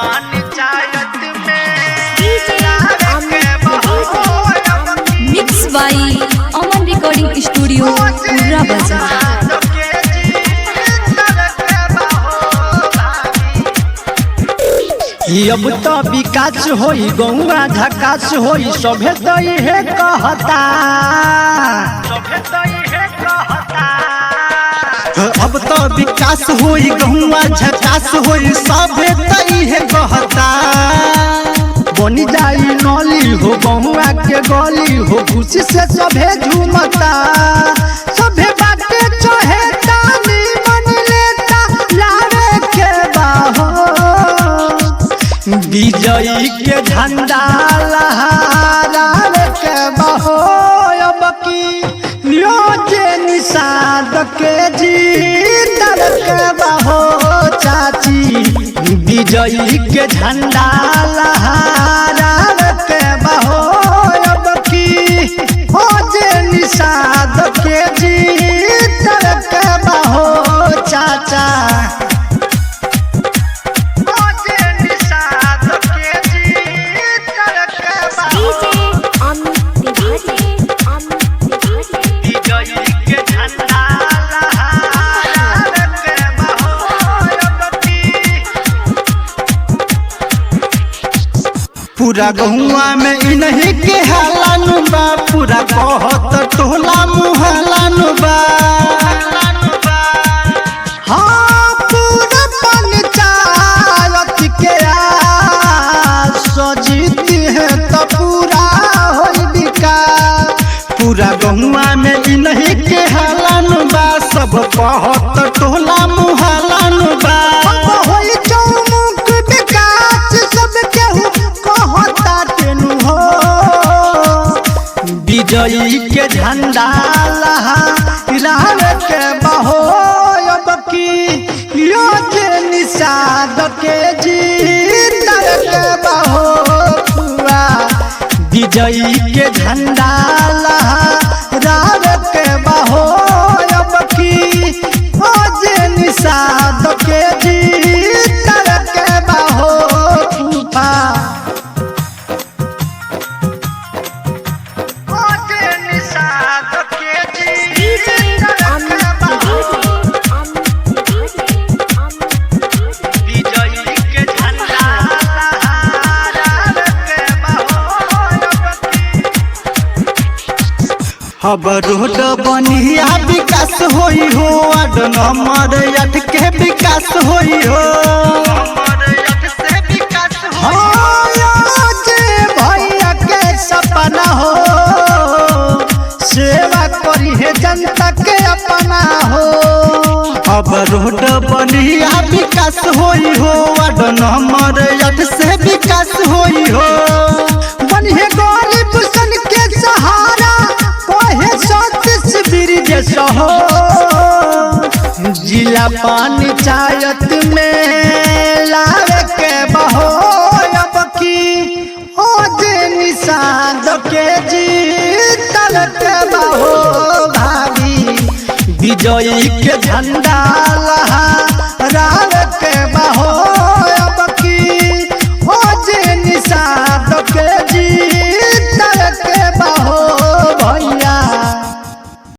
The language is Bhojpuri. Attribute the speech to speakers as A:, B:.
A: पंचायत में
B: mix by Aman recording studio पूरा बाजार।
A: अब तो विकास होई गौवा झकास होई सभे तो इहे कहता अब तो विकास होई गौवा झकास होई सभे तो इहे कहता बनी जाई नली हो गौवा के गली हो खुशी से सभे झूमता सभे बाटे चहेता मन लेता लावे के बाहो विजयी के झंडा लहरावे के बहो अब की योजे निषाद के जीत के बहो चाची विजयी के झंडा लहरावे के बहो अब की योजे निषाद के जीत के बहो चाचा। पूरा गहुआ में इन्हीं के हालानु बा पूरा कहत टोला मुहलानु बा हाँ पूरा पंचायत के सजीत है तो पूरा होई विकास पूरा गहुआ में इन्हीं के हालानु बा सब कहत टोला मुहलानु बा होई चौमुख विकास सब केहू कहता तेनु हो विजयी के झंडा लहरावे के बहो अब की योजे निषाद के जीत के बहो पूरा विजयी के झंडा लहरावे के बहो अब की योजे निषाद के जीत के बहो पूरा अब रोड बनिया विकास होई हो अड नंबर 8 के विकास होई हो भैया के सपना हो सेवा करी है जनता के अपना हो अब रोड बनिया विकास होई हो अड नंबर 8 से विकास होई हो बनी है गरीब सन के सहारा हो जिला पंचायत में लावे के बहो अब की योजे निषाद के जीत के बहो भाभी विजयी के झंडा लहरावे